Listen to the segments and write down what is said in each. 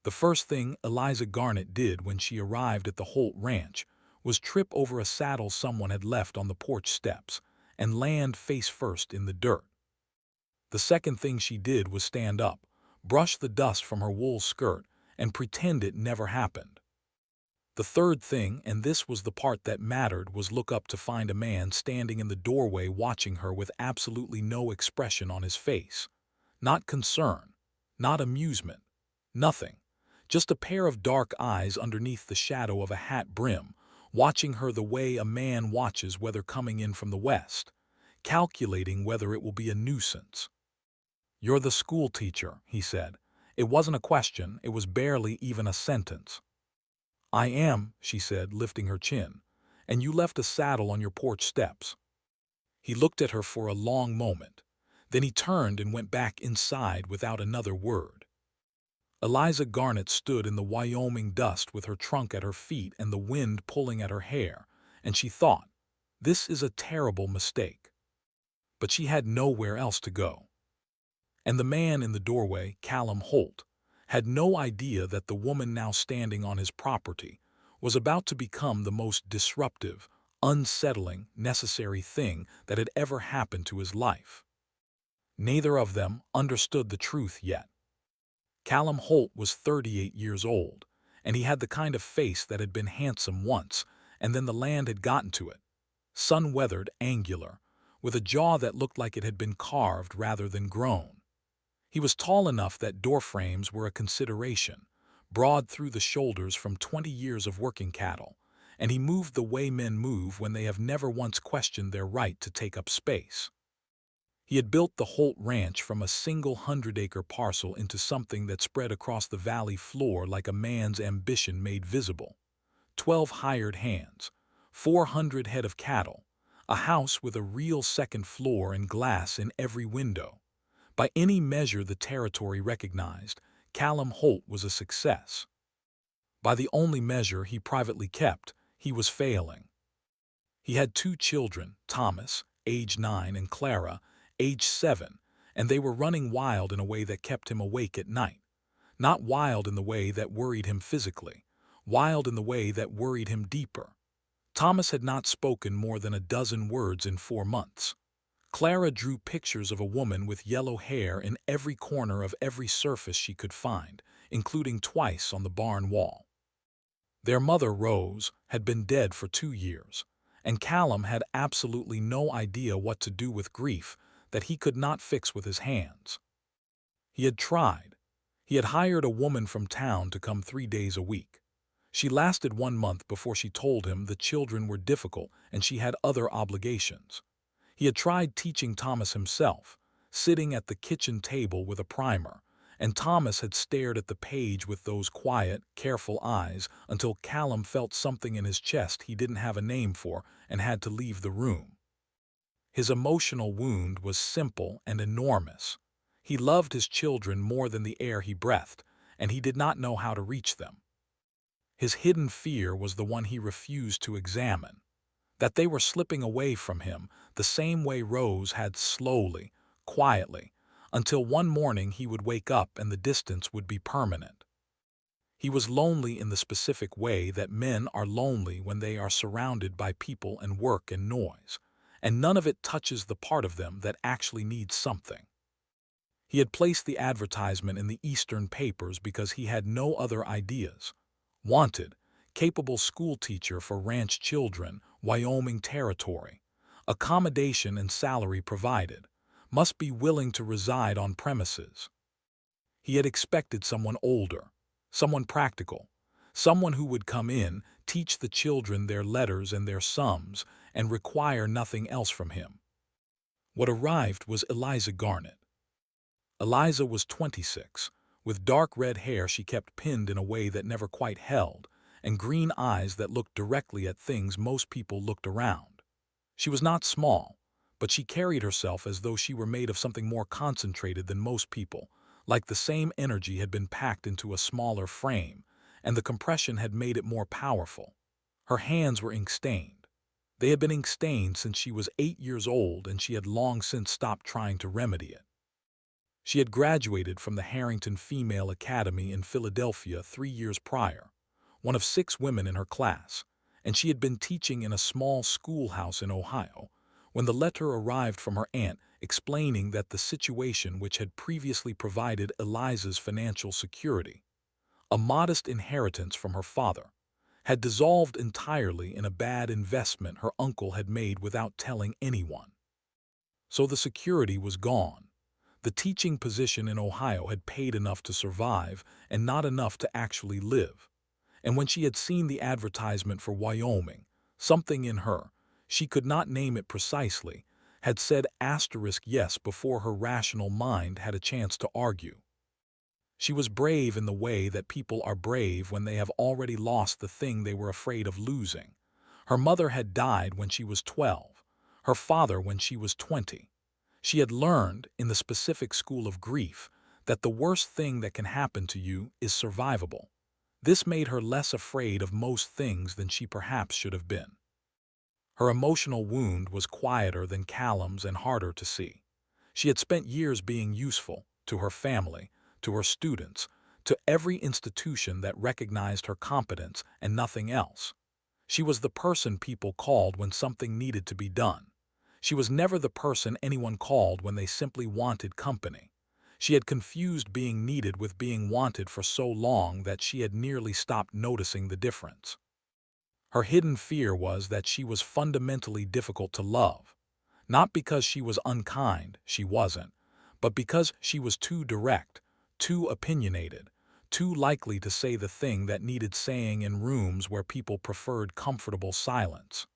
The first thing Eliza Garnett did when she arrived at the Holt Ranch was trip over a saddle someone had left on the porch steps and land face first in the dirt. The second thing she did was stand up, brush the dust from her wool skirt, and pretend it never happened. The third thing, and this was the part that mattered, was look up to find a man standing in the doorway watching her with absolutely no expression on his face. Not concern, not amusement, nothing. Just a pair of dark eyes underneath the shadow of a hat brim, watching her the way a man watches weather coming in from the west, calculating whether it will be a nuisance. "You're the school teacher," he said. It wasn't a question, it was barely even a sentence. "I am," she said, lifting her chin. "And you left a saddle on your porch steps." He looked at her for a long moment. Then he turned and went back inside without another word. Eliza Garnett stood in the Wyoming dust with her trunk at her feet and the wind pulling at her hair, and she thought, "This is a terrible mistake." But she had nowhere else to go. And the man in the doorway, Callum Holt, had no idea that the woman now standing on his property was about to become the most disruptive, unsettling, necessary thing that had ever happened to his life. Neither of them understood the truth yet. Callum Holt was 38 years old, and he had the kind of face that had been handsome once, and then the land had gotten to it. Sun-weathered, angular, with a jaw that looked like it had been carved rather than grown. He was tall enough that doorframes were a consideration, broad through the shoulders from 20 years of working cattle, and he moved the way men move when they have never once questioned their right to take up space. He had built the Holt Ranch from a single 100-acre parcel into something that spread across the valley floor like a man's ambition made visible. 12 hired hands, 400 head of cattle, a house with a real second floor and glass in every window. By any measure the territory recognized, Callum Holt was a success. By the only measure he privately kept, he was failing. He had 2 children, Thomas, age 9, and Clara, age 7, and they were running wild in a way that kept him awake at night. Not wild in the way that worried him physically, wild in the way that worried him deeper. Thomas had not spoken more than a dozen words in 4 months. Clara drew pictures of a woman with yellow hair in every corner of every surface she could find, including twice on the barn wall. Their mother, Rose, had been dead for 2 years, and Callum had absolutely no idea what to do with grief that he could not fix with his hands. He had tried. He had hired a woman from town to come 3 days a week. She lasted 1 month before she told him the children were difficult and she had other obligations. He had tried teaching Thomas himself, sitting at the kitchen table with a primer, and Thomas had stared at the page with those quiet, careful eyes until Callum felt something in his chest he didn't have a name for and had to leave the room. His emotional wound was simple and enormous. He loved his children more than the air he breathed, and he did not know how to reach them. His hidden fear was the one he refused to examine, that they were slipping away from him the same way Rose had slowly, quietly, until one morning he would wake up and the distance would be permanent. He was lonely in the specific way that men are lonely when they are surrounded by people and work and noise, and none of it touches the part of them that actually needs something. He had placed the advertisement in the Eastern papers because he had no other ideas. Wanted, capable schoolteacher for ranch children, Wyoming Territory. Accommodation and salary provided. Must be willing to reside on premises. He had expected someone older, someone practical, someone who would come in, teach the children their letters and their sums, and require nothing else from him. What arrived was Eliza Garnett. Eliza was 26, with dark red hair she kept pinned in a way that never quite held, and green eyes that looked directly at things most people looked around. She was not small, but she carried herself as though she were made of something more concentrated than most people, like the same energy had been packed into a smaller frame, and the compression had made it more powerful. Her hands were ink-stained. They had been ink-stained since she was 8 years old, and she had long since stopped trying to remedy it. She had graduated from the Harrington Female Academy in Philadelphia 3 years prior, one of 6 women in her class, and she had been teaching in a small schoolhouse in Ohio when the letter arrived from her aunt explaining that the situation which had previously provided Eliza's financial security, a modest inheritance from her father, had dissolved entirely in a bad investment her uncle had made without telling anyone. So the security was gone. The teaching position in Ohio had paid enough to survive and not enough to actually live. And when she had seen the advertisement for Wyoming, something in her, she could not name it precisely, had said *yes before her rational mind had a chance to argue. She was brave in the way that people are brave when they have already lost the thing they were afraid of losing. Her mother had died when she was 12, her father when she was 20. She had learned, in the specific school of grief, that the worst thing that can happen to you is survivable. This made her less afraid of most things than she perhaps should have been. Her emotional wound was quieter than Callum's and harder to see. She had spent years being useful to her family, to her students, to every institution that recognized her competence and nothing else. She was the person people called when something needed to be done. She was never the person anyone called when they simply wanted company. She had confused being needed with being wanted for so long that she had nearly stopped noticing the difference. Her hidden fear was that she was fundamentally difficult to love. Not because she was unkind, she wasn't, but because she was too direct, too opinionated, too likely to say the thing that needed saying in rooms where people preferred comfortable silence.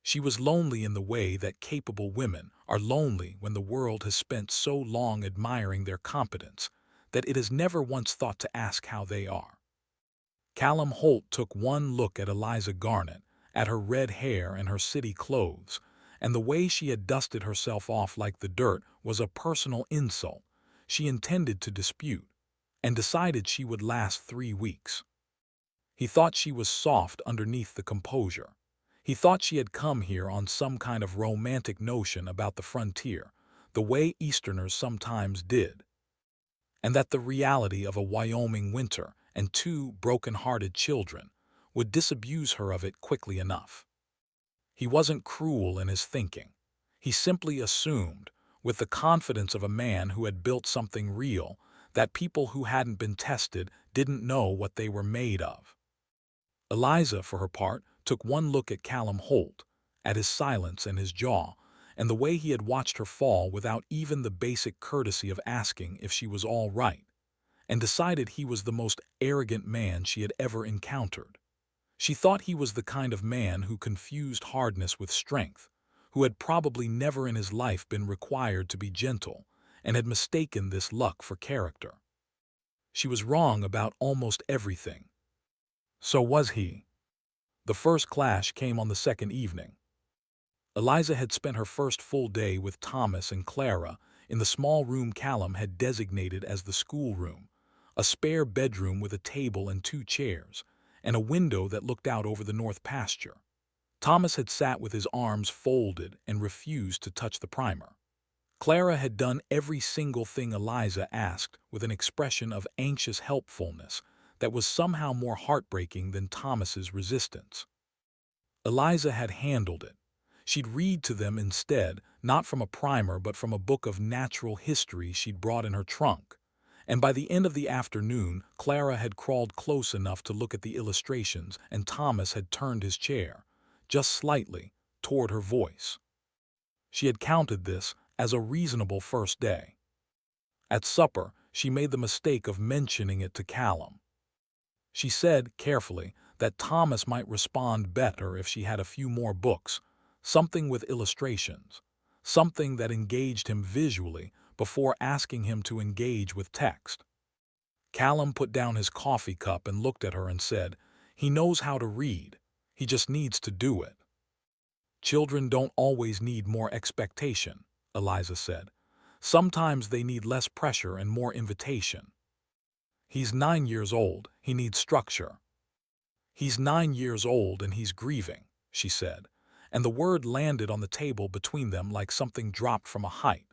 She was lonely in the way that capable women are lonely when the world has spent so long admiring their competence that it has never once thought to ask how they are. Callum Holt took one look at Eliza Garnett, at her red hair and her city clothes, and the way she had dusted herself off like the dirt was a personal insult she intended to dispute, and decided she would last 3 weeks. He thought she was soft underneath the composure. He thought she had come here on some kind of romantic notion about the frontier, the way Easterners sometimes did, and that the reality of a Wyoming winter and 2 broken-hearted children would disabuse her of it quickly enough. He wasn't cruel in his thinking. He simply assumed, with the confidence of a man who had built something real, that people who hadn't been tested didn't know what they were made of. Eliza, for her part, took one look at Callum Holt, at his silence and his jaw, and the way he had watched her fall without even the basic courtesy of asking if she was all right, and decided he was the most arrogant man she had ever encountered. She thought he was the kind of man who confused hardness with strength, who had probably never in his life been required to be gentle, and had mistaken this luck for character. She was wrong about almost everything. So was he. The first clash came on the second evening. Eliza had spent her first full day with Thomas and Clara in the small room Callum had designated as the schoolroom, a spare bedroom with a table and 2 chairs, and a window that looked out over the north pasture. Thomas had sat with his arms folded and refused to touch the primer. Clara had done every single thing Eliza asked with an expression of anxious helpfulness that was somehow more heartbreaking than Thomas's resistance. Eliza had handled it. She'd read to them instead, not from a primer but from a book of natural history she'd brought in her trunk. And by the end of the afternoon, Clara had crawled close enough to look at the illustrations, and Thomas had turned his chair, just slightly, toward her voice. She had counted this as a reasonable first day. At supper, she made the mistake of mentioning it to Callum. She said, carefully, that Thomas might respond better if she had a few more books, something with illustrations, something that engaged him visually before asking him to engage with text. Callum put down his coffee cup and looked at her and said, "He knows how to read. He just needs to do it." "Children don't always need more expectation," Eliza said. "Sometimes they need less pressure and more invitation." "He's 9 years old. He needs structure." "He's 9 years old and he's grieving," she said, and the word landed on the table between them like something dropped from a height.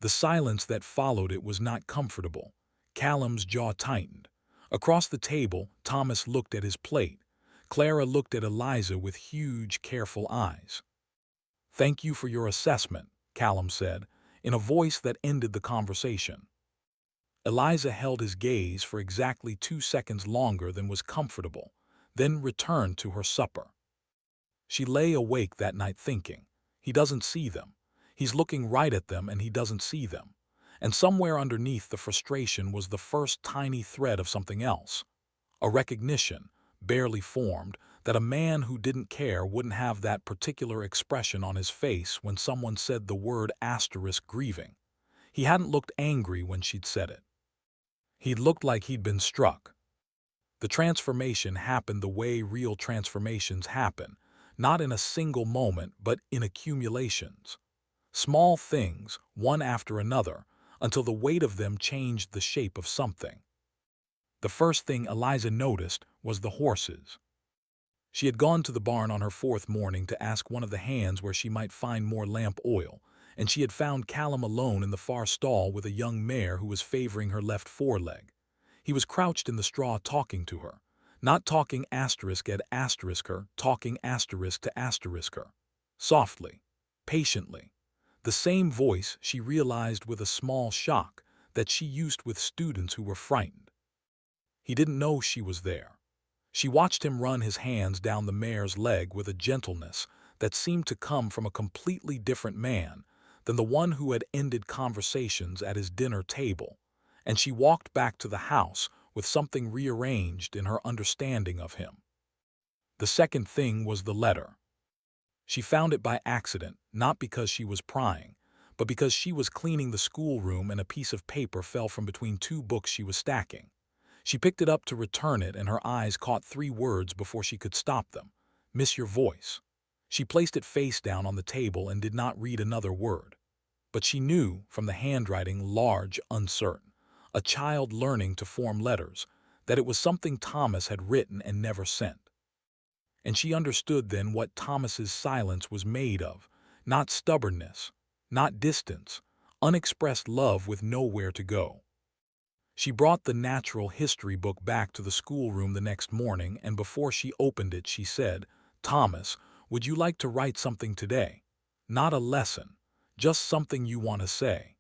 The silence that followed it was not comfortable. Callum's jaw tightened. Across the table, Thomas looked at his plate. Clara looked at Eliza with huge, careful eyes. "Thank you for your assessment," Callum said, in a voice that ended the conversation. Eliza held his gaze for exactly 2 seconds longer than was comfortable, then returned to her supper. She lay awake that night thinking, he doesn't see them. He's looking right at them and he doesn't see them. And somewhere underneath the frustration was the first tiny thread of something else. A recognition, barely formed, that a man who didn't care wouldn't have that particular expression on his face when someone said the word *grieving. He hadn't looked angry when she'd said it. He'd looked like he'd been struck. The transformation happened the way real transformations happen, not in a single moment but in accumulations. Small things, one after another, until the weight of them changed the shape of something. The first thing Eliza noticed was the horses. She had gone to the barn on her fourth morning to ask one of the hands where she might find more lamp oil, and she had found Callum alone in the far stall with a young mare who was favoring her left foreleg. He was crouched in the straw talking to her, not talking asterisk at asterisk her, talking asterisk to asterisk her. Softly, patiently. The same voice, she realized with a small shock, that she used with students who were frightened. He didn't know she was there. She watched him run his hands down the mare's leg with a gentleness that seemed to come from a completely different man than the one who had ended conversations at his dinner table, and she walked back to the house with something rearranged in her understanding of him. The second thing was the letter. She found it by accident, not because she was prying, but because she was cleaning the schoolroom and a piece of paper fell from between two books she was stacking. She picked it up to return it and her eyes caught 3 words before she could stop them. "Miss your voice." She placed it face down on the table and did not read another word. But she knew, from the handwriting, large, uncertain, a child learning to form letters, that it was something Thomas had written and never sent. And she understood then what Thomas's silence was made of, not stubbornness, not distance, unexpressed love with nowhere to go. She brought the natural history book back to the schoolroom the next morning, and before she opened it she said, "Thomas, would you like to write something today? Not a lesson, just something you want to say."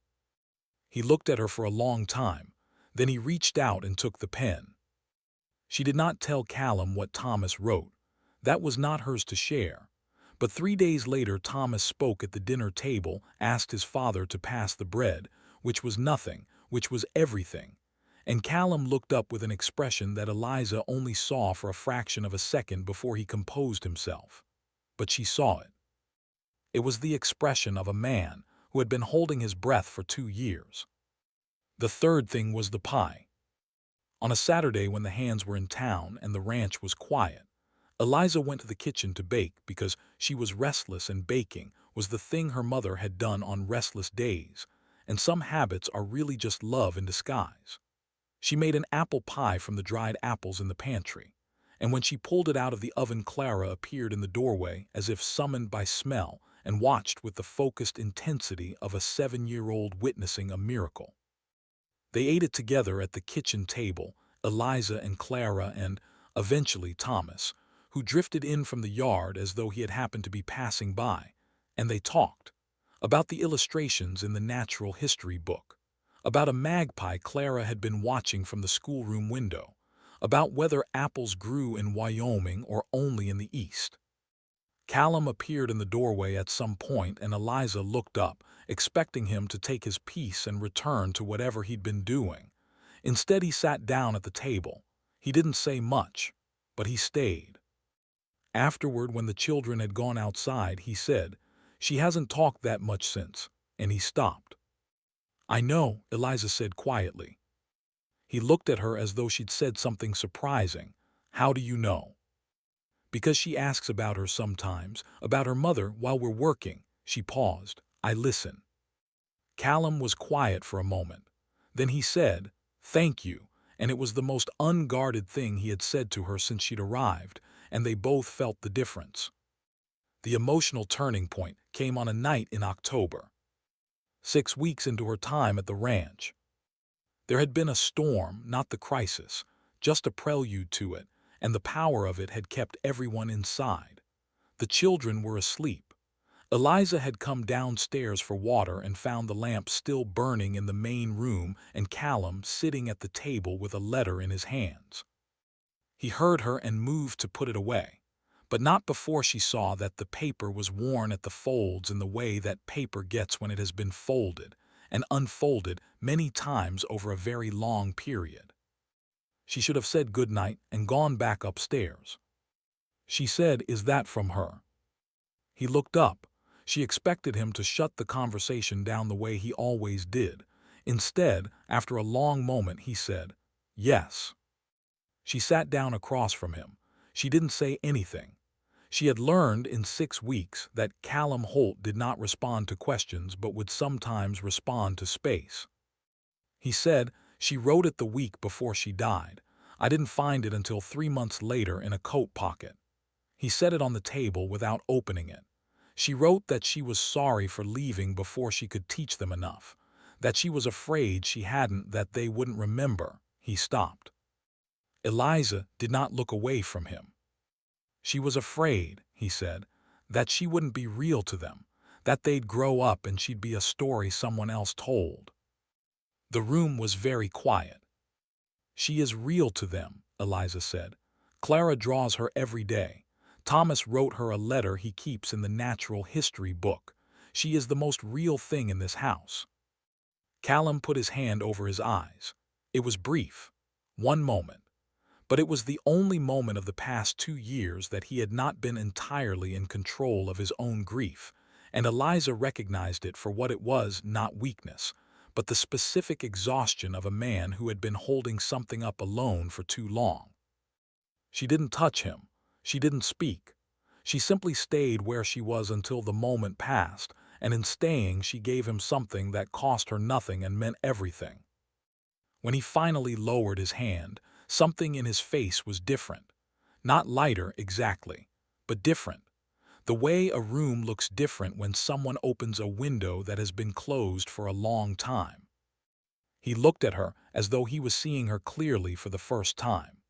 He looked at her for a long time, then he reached out and took the pen. She did not tell Callum what Thomas wrote. That was not hers to share. But 3 days later Thomas spoke at the dinner table, asked his father to pass the bread, which was nothing, which was everything. And Callum looked up with an expression that Eliza only saw for a fraction of a second before he composed himself. But she saw it. It was the expression of a man who had been holding his breath for 2 years. The third thing was the pie. On a Saturday when the hands were in town and the ranch was quiet, Eliza went to the kitchen to bake because she was restless, and baking was the thing her mother had done on restless days, and some habits are really just love in disguise. She made an apple pie from the dried apples in the pantry, and when she pulled it out of the oven Clara appeared in the doorway as if summoned by smell and watched with the focused intensity of a 7-year-old witnessing a miracle. They ate it together at the kitchen table, Eliza and Clara and, eventually, Thomas, who drifted in from the yard as though he had happened to be passing by, and they talked about the illustrations in the natural history book, about a magpie Clara had been watching from the schoolroom window, about whether apples grew in Wyoming or only in the East. Callum appeared in the doorway at some point and Eliza looked up, expecting him to take his piece and return to whatever he'd been doing. Instead he sat down at the table. He didn't say much, but he stayed. Afterward, when the children had gone outside, he said, "She hasn't talked that much since," and he stopped. "I know," Eliza said quietly. He looked at her as though she'd said something surprising. "How do you know?" "Because she asks about her sometimes, about her mother while we're working." She paused. "I listen." Callum was quiet for a moment. Then he said, "Thank you," and it was the most unguarded thing he had said to her since she'd arrived, and they both felt the difference. The emotional turning point came on a night in October. 6 weeks into her time at the ranch. There had been a storm, not the crisis, just a prelude to it, and the power of it had kept everyone inside. The children were asleep. Eliza had come downstairs for water and found the lamp still burning in the main room and Callum sitting at the table with a letter in his hands. He heard her and moved to put it away, but not before she saw that the paper was worn at the folds in the way that paper gets when it has been folded and unfolded many times over a very long period. She should have said good night and gone back upstairs. She said, "Is that from her?" He looked up. She expected him to shut the conversation down the way he always did. Instead, after a long moment, he said, "Yes." She sat down across from him. She didn't say anything. She had learned in 6 weeks that Callum Holt did not respond to questions but would sometimes respond to space. He said, "She wrote it the week before she died. I didn't find it until 3 months later in a coat pocket." He set it on the table without opening it. She wrote that she was sorry for leaving before she could teach them enough, that she was afraid she hadn't, that they wouldn't remember. He stopped. Eliza did not look away from him. She was afraid, he said, that she wouldn't be real to them, that they'd grow up and she'd be a story someone else told. The room was very quiet. "She is real to them," Eliza said. "Clara draws her every day. Thomas wrote her a letter he keeps in the natural history book. She is the most real thing in this house." Callum put his hand over his eyes. It was brief, 1 moment, but it was the only moment of the past 2 years that he had not been entirely in control of his own grief, and Eliza recognized it for what it was, not weakness, but the specific exhaustion of a man who had been holding something up alone for too long. She didn't touch him. She didn't speak. She simply stayed where she was until the moment passed, and in staying she gave him something that cost her nothing and meant everything. When he finally lowered his hand, something in his face was different. Not lighter exactly, but different. The way a room looks different when someone opens a window that has been closed for a long time. He looked at her as though he was seeing her clearly for the first time.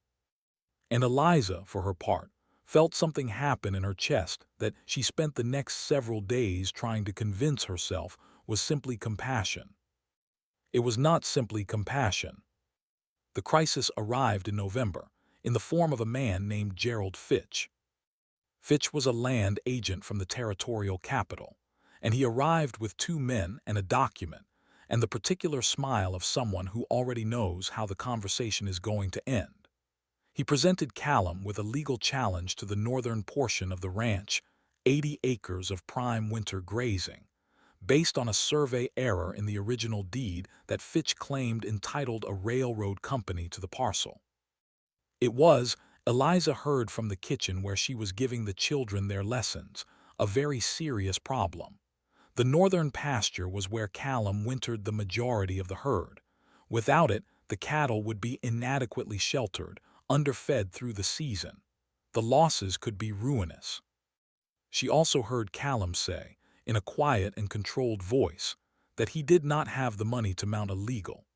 And Eliza, for her part, felt something happen in her chest that she spent the next several days trying to convince herself was simply compassion. It was not simply compassion. The crisis arrived in November, in the form of a man named Gerald Fitch. Fitch was a land agent from the territorial capital, and he arrived with 2 men and a document, and the particular smile of someone who already knows how the conversation is going to end. He presented Callum with a legal challenge to the northern portion of the ranch, 80 acres of prime winter grazing, based on a survey error in the original deed that Fitch claimed entitled a railroad company to the parcel. It was, Eliza heard from the kitchen where she was giving the children their lessons, a very serious problem. The northern pasture was where Callum wintered the majority of the herd. Without it, the cattle would be inadequately sheltered, underfed through the season. The losses could be ruinous. She also heard Callum say, in a quiet and controlled voice, that he did not have the money to mount a legal